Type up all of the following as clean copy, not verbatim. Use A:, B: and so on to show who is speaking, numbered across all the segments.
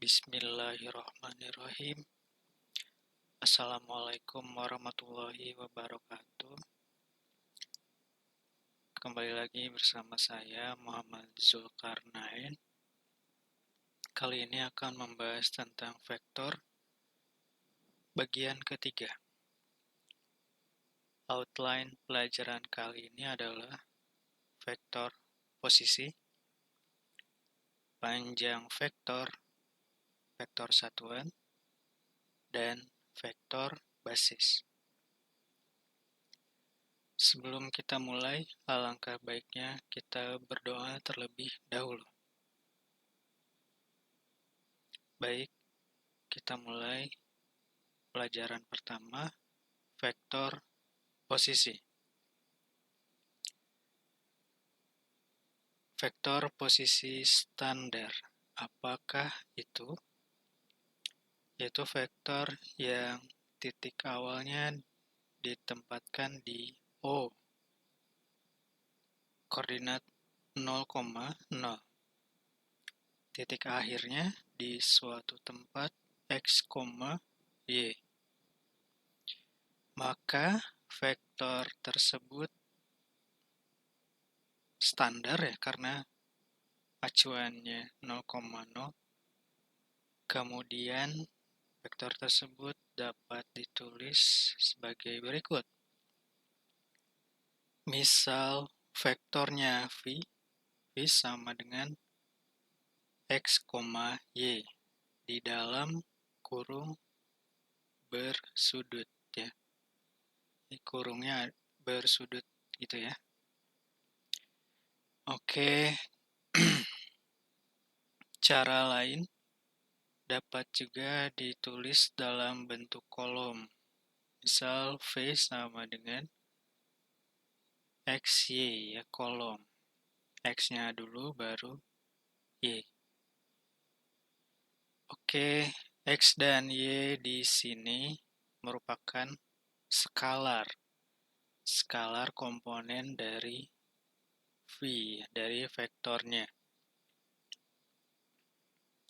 A: Bismillahirrahmanirrahim. Assalamualaikum warahmatullahi wabarakatuh. Kembali lagi bersama saya Muhammad Zulkarnain. Kali ini akan membahas tentang vektor bagian ketiga. Outline pelajaran kali ini adalah vektor posisi, panjang vektor, vektor satuan, dan vektor basis. Sebelum kita mulai, alangkah baiknya kita berdoa terlebih dahulu. Baik, kita mulai pelajaran pertama, vektor posisi. Vektor posisi standar, apakah itu? Yaitu vektor yang titik awalnya ditempatkan di O, koordinat 0,0. Titik akhirnya di suatu tempat X, Y. Maka vektor tersebut standar ya, karena acuannya 0,0. Kemudian vektor tersebut dapat ditulis sebagai berikut. Misal vektornya V sama dengan X, Y di dalam kurung bersudut ya. Ini kurungnya bersudut gitu ya. Oke. Cara lain dapat juga ditulis dalam bentuk kolom. Misal V sama dengan XY ya, kolom. X-nya dulu baru Y. Oke, X dan Y di sini merupakan skalar. Skalar komponen dari V, dari vektornya.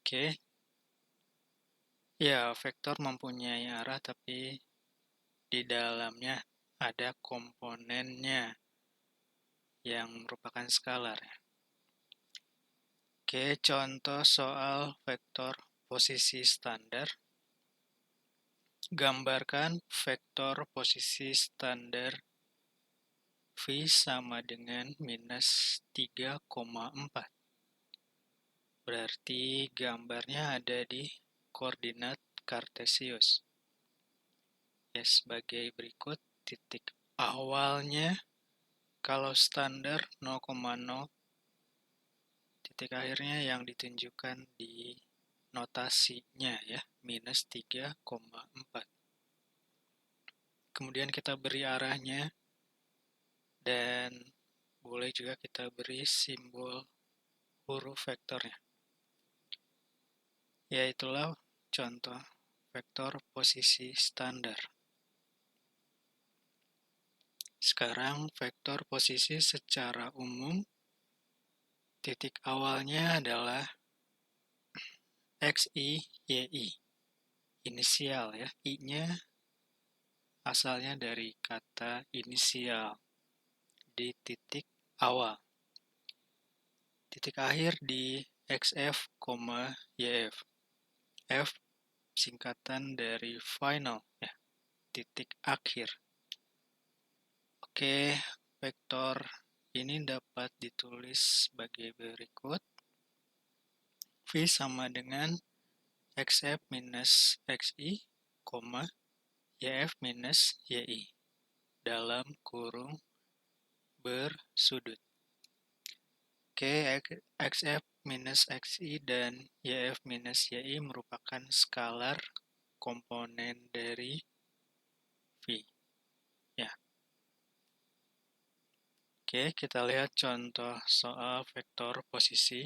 A: Oke. Ya, vektor mempunyai arah tapi di dalamnya ada komponennya yang merupakan skalar. Oke, contoh soal vektor posisi standar. Gambarkan vektor posisi standar V sama dengan minus 3,4. Berarti gambarnya ada di koordinat kartesius. Ya, sebagai berikut, titik awalnya kalau standar 0,0, titik akhirnya yang ditunjukkan di notasinya ya, minus 3,4. Kemudian kita beri arahnya, dan boleh juga kita beri simbol huruf vektornya. Yaitulah contoh vektor posisi standar. Sekarang vektor posisi secara umum, titik awalnya adalah XI, YI. Inisial ya, I-nya asalnya dari kata inisial di titik awal. Titik akhir di XF, YF. F singkatan dari final ya, titik akhir. Oke, vektor ini dapat ditulis sebagai berikut. V sama dengan XF minus XI, YF minus YI dalam kurung bersudut. Oke, XF minus XI dan YF minus YI merupakan skalar komponen dari V. Ya. Oke, kita lihat contoh soal vektor posisi.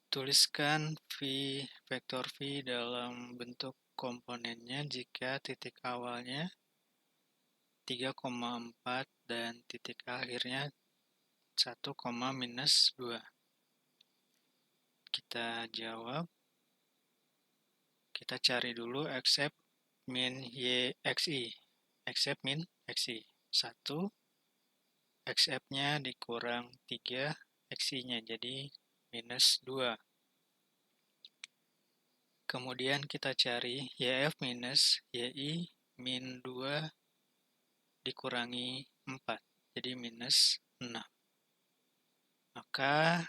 A: Tuliskan vektor V dalam bentuk komponennya jika titik awalnya 3,4 dan titik akhirnya 1, minus 2. kita jawab. Kita cari dulu accept min xi. Accept min xi. 1. Accept-nya dikurang 3 xi-nya, jadi minus 2. Kemudian kita cari yf minus yi min 2 dikurangi 4, jadi minus 6. Maka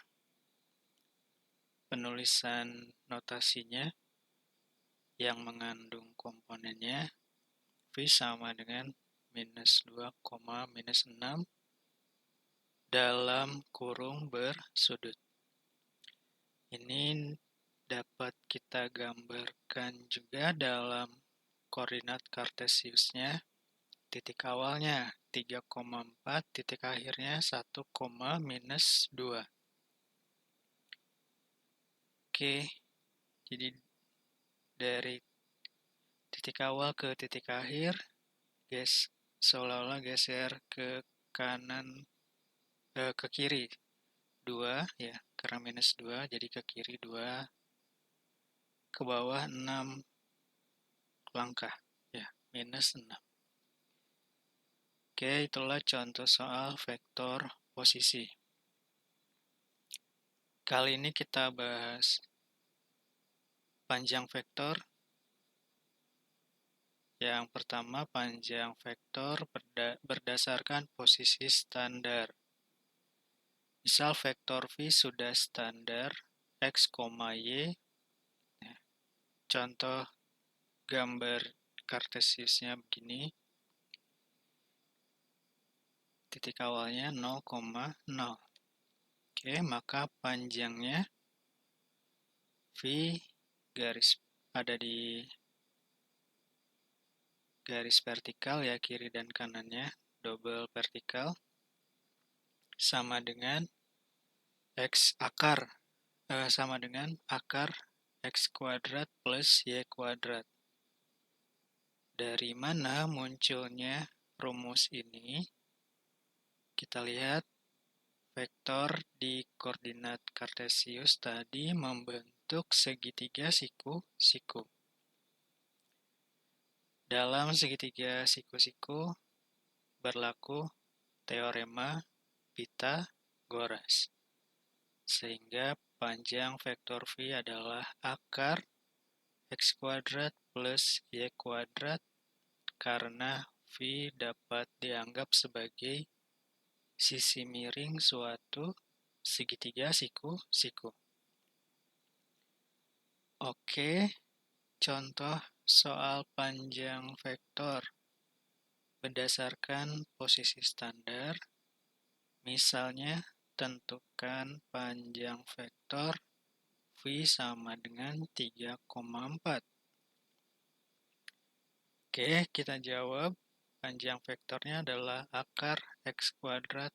A: penulisan notasinya yang mengandung komponennya V sama dengan minus 2, minus 6 dalam kurung bersudut. Ini dapat kita gambarkan juga dalam koordinat kartesiusnya. Titik awalnya 3,4, titik akhirnya 1, minus 2. Oke, jadi dari titik awal ke titik akhir, seolah-olah geser ke kanan, ke kiri 2, ya, karena minus 2, jadi ke kiri 2, ke bawah 6 langkah, ya, minus 6. Oke, itulah contoh soal vektor posisi. Kali ini kita bahas panjang vektor. Yang pertama, panjang vektor berdasarkan posisi standar. Misal vektor V sudah standar X, Y. Contoh gambar kartesiusnya begini. Titik awalnya 0,0. Oke, maka panjangnya V garis ada di garis vertikal, ya, kiri dan kanannya double vertikal, sama dengan X akar, sama dengan akar X kuadrat plus Y kuadrat. Dari mana munculnya rumus ini? Kita lihat vektor di koordinat kartesius tadi membentuk segitiga siku-siku. Dalam segitiga siku-siku berlaku teorema Pythagoras, sehingga panjang vektor V adalah akar X kuadrat plus Y kuadrat karena V dapat dianggap sebagai sisi miring suatu segitiga siku-siku. Oke, contoh soal panjang vektor berdasarkan posisi standar. Misalnya, tentukan panjang vektor V sama dengan 3,4. Oke, kita jawab. Panjang vektornya adalah akar X kuadrat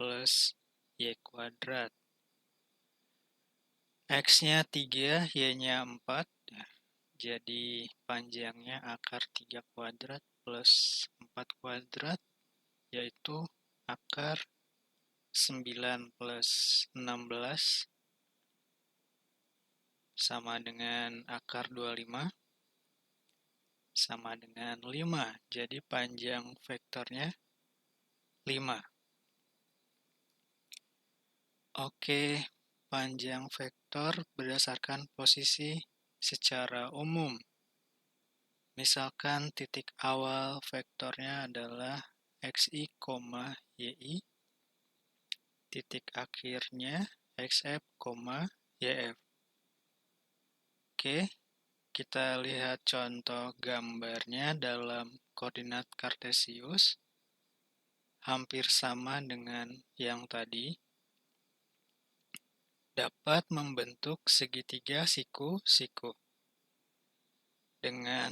A: plus Y kuadrat. X-nya 3, Y-nya 4. Jadi panjangnya akar 3 kuadrat plus 4 kuadrat, yaitu akar 9 plus 16 sama dengan akar 25 sama dengan 5. Jadi panjang vektornya 5. Oke, panjang vektor berdasarkan posisi secara umum. Misalkan titik awal vektornya adalah xi, yi, titik akhirnya xf, yf. Oke, kita lihat contoh gambarnya dalam koordinat kartesius. Hampir sama dengan yang tadi. Dapat membentuk segitiga siku-siku. Dengan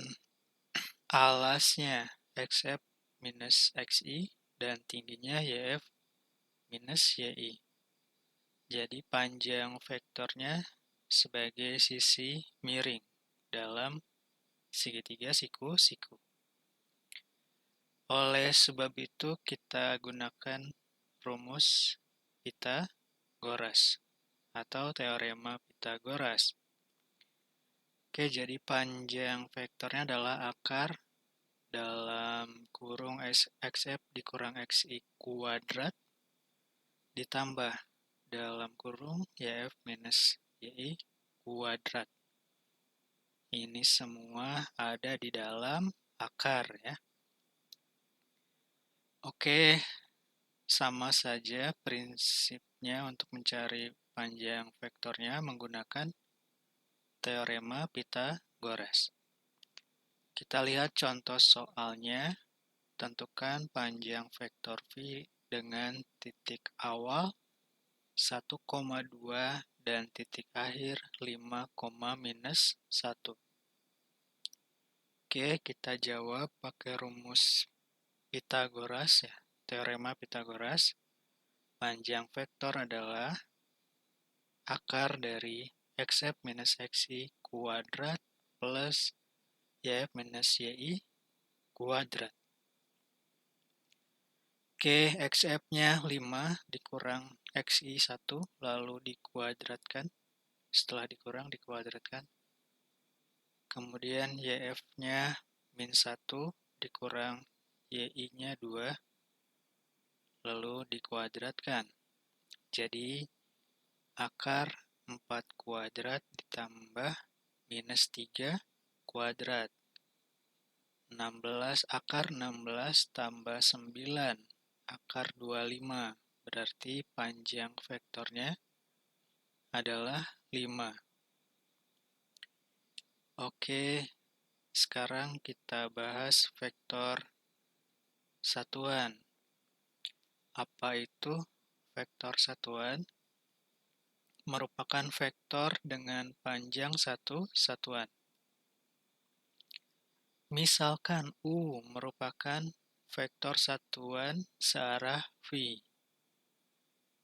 A: alasnya xf minus xi dan tingginya yf minus yi. Jadi panjang vektornya sebagai sisi miring dalam segitiga siku-siku. Oleh sebab itu kita gunakan rumus Pythagoras. atau teorema Pythagoras. Oke, jadi panjang vektornya adalah akar dalam kurung xf dikurang xi kuadrat ditambah dalam kurung yf minus yi kuadrat. Ini semua ada di dalam akar ya. Oke, sama saja prinsipnya untuk mencari panjang vektornya menggunakan teorema Pythagoras. Kita lihat contoh soalnya. Tentukan panjang vektor V dengan titik awal 1,2 dan titik akhir 5, minus 1. Oke, kita jawab pakai rumus Pythagoras ya, teorema Pythagoras. Panjang vektor adalah akar dari xf minus xi kuadrat plus yf minus yi kuadrat. Oke, xf-nya 5 dikurang xi 1, lalu dikuadratkan. Setelah dikurang, dikuadratkan. Kemudian yf-nya min 1 dikurang yi-nya 2, lalu dikuadratkan. Jadi, akar 4 kuadrat ditambah minus 3 kuadrat. 16, akar 16 tambah 9, akar 25. Berarti panjang vektornya adalah 5. Oke, sekarang kita bahas vektor satuan. Apa itu vektor satuan? Merupakan vektor dengan panjang satu satuan. Misalkan U merupakan vektor satuan searah V,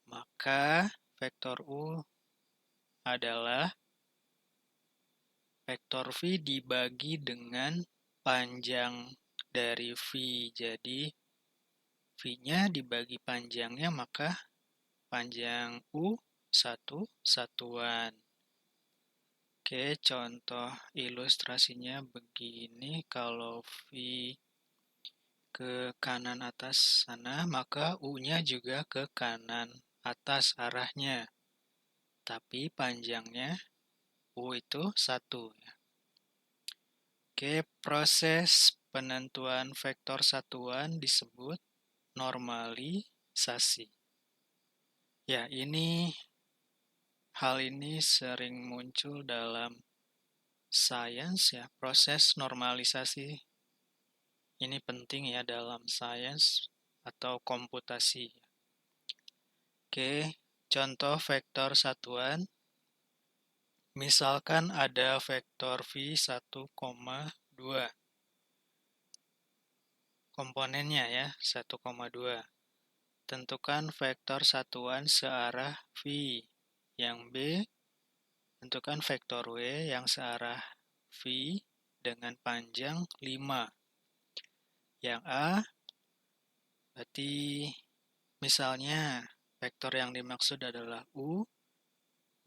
A: maka vektor U adalah vektor V dibagi dengan panjang dari V. Jadi, V-nya dibagi panjangnya, maka panjang U satu satuan. Oke, contoh ilustrasinya begini. Kalau V ke kanan atas sana, maka U-nya juga ke kanan atas arahnya. Tapi panjangnya U itu 1. Oke, proses penentuan vektor satuan disebut normalisasi. Ya, hal ini sering muncul dalam sains ya, proses normalisasi. Ini penting ya dalam sains atau komputasi. Oke, contoh vektor satuan. Misalkan ada vektor V 1,2. Komponennya ya, 1,2. Tentukan vektor satuan searah V. Yang B, tentukan vektor W yang searah V dengan panjang 5. Yang A, berarti misalnya vektor yang dimaksud adalah U.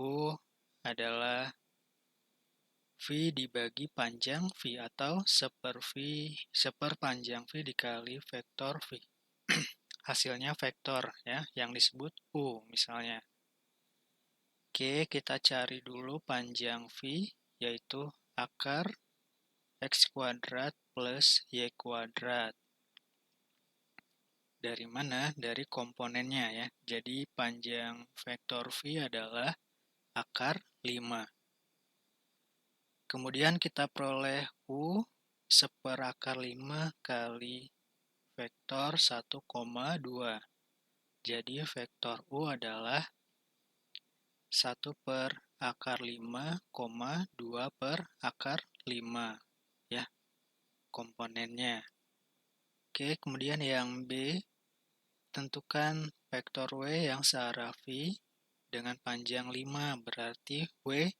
A: U adalah V dibagi panjang V atau seperpanjang V dikali vektor V. Hasilnya vektor ya, yang disebut U misalnya. Oke, kita cari dulu panjang V, yaitu akar X kuadrat plus Y kuadrat. Dari mana? Dari komponennya ya. Jadi panjang vektor V adalah akar 5. Kemudian kita peroleh U seperakar 5 kali vektor 1,2. Jadi vektor U adalah 1 per akar 5, 2 per akar 5. Ya, komponennya. Oke, kemudian yang B, tentukan vektor W yang searah V dengan panjang 5. Berarti W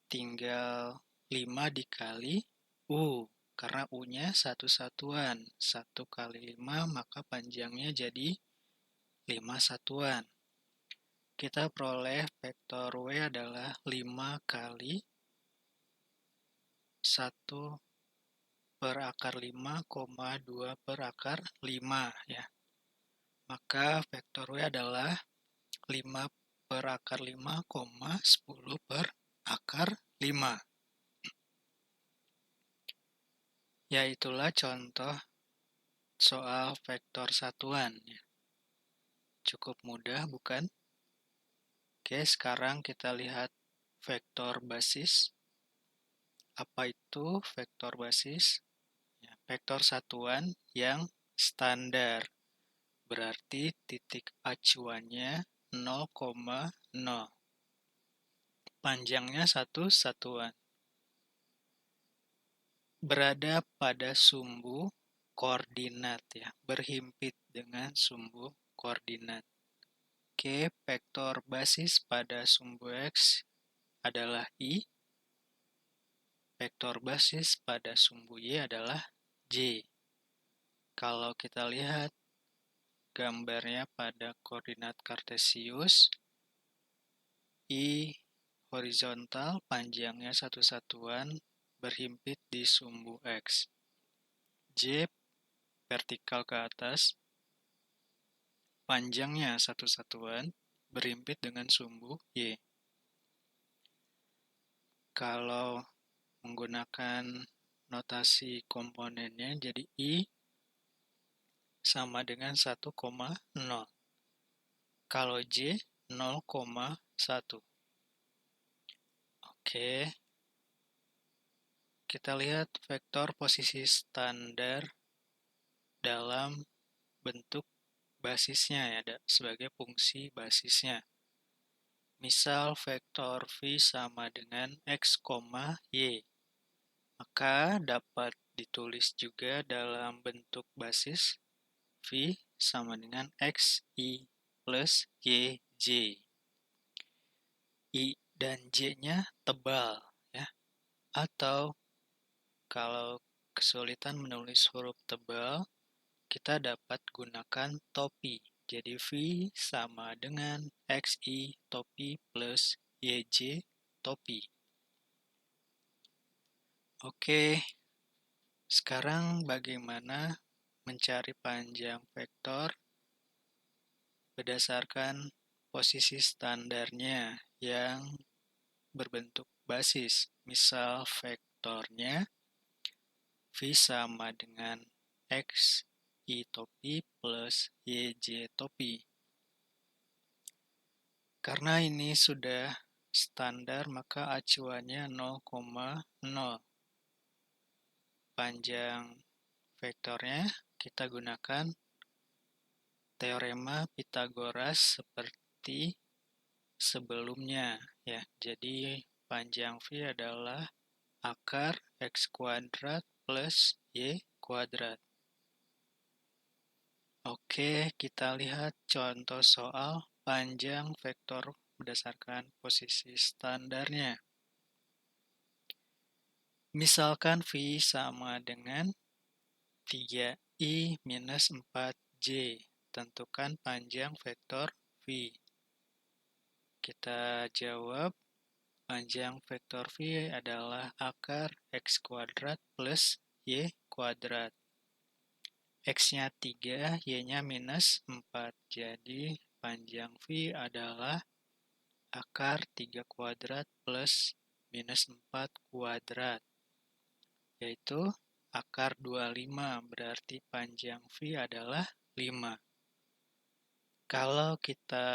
A: tinggal 5 dikali U. Karena U-nya satu satuan. 1 kali 5, maka panjangnya jadi 5 satuan. kita peroleh vektor W adalah 5 kali 1 per akar 5, 2 per akar 5 ya. Maka vektor W adalah 5 per akar 5, 10 per akar 5. Ya, itulah contoh soal vektor satuan. Cukup mudah, bukan? Oke, sekarang kita lihat vektor basis. Apa itu vektor basis? Ya, vektor satuan yang standar. Berarti titik acuannya 0,0. Panjangnya 1 satuan. Berada pada sumbu koordinat ya, berhimpit dengan sumbu koordinat. Oke, vektor basis pada sumbu X adalah I. Vektor basis pada sumbu Y adalah J. Kalau kita lihat gambarnya pada koordinat kartesius, I horizontal panjangnya 1 satuan berhimpit di sumbu X. J vertikal ke atas panjangnya 1 satuan berhimpit dengan sumbu Y. Kalau menggunakan notasi komponennya, jadi I sama dengan 1,0. Kalau J 0,1. Oke. Kita lihat vektor posisi standar dalam bentuk basisnya ya, sebagai fungsi basisnya. Misal vektor V sama dengan X, Y. Maka dapat ditulis juga dalam bentuk basis V sama dengan XI plus YJ. I dan J-nya tebal ya. Atau kalau kesulitan menulis huruf tebal, kita dapat gunakan topi. Jadi V sama dengan XI topi plus YJ topi. Oke, sekarang bagaimana mencari panjang vektor berdasarkan posisi standarnya yang berbentuk basis. Misal vektornya V sama dengan X I topi plus YJ topi. Karena ini sudah standar, maka acuannya 0,0. Panjang vektornya kita gunakan teorema Pythagoras seperti sebelumnya ya. Jadi panjang V adalah akar X kuadrat plus Y kuadrat. Oke, kita lihat contoh soal panjang vektor berdasarkan posisi standarnya. Misalkan V sama dengan 3I minus 4J. Tentukan panjang vektor V. Kita jawab, panjang vektor V adalah akar X kuadrat plus Y kuadrat. X-nya 3, Y-nya minus 4. Jadi panjang V adalah akar 3 kuadrat plus minus 4 kuadrat. Yaitu akar 25, berarti panjang V adalah 5. Kalau kita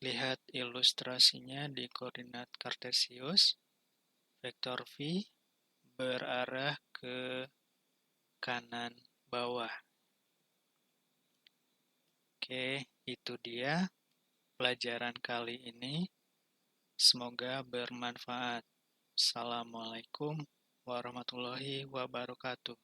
A: lihat ilustrasinya di koordinat kartesius, vektor V berarah ke kanan bawah. Oke, itu dia pelajaran kali ini. Semoga bermanfaat. Assalamualaikum warahmatullahi wabarakatuh.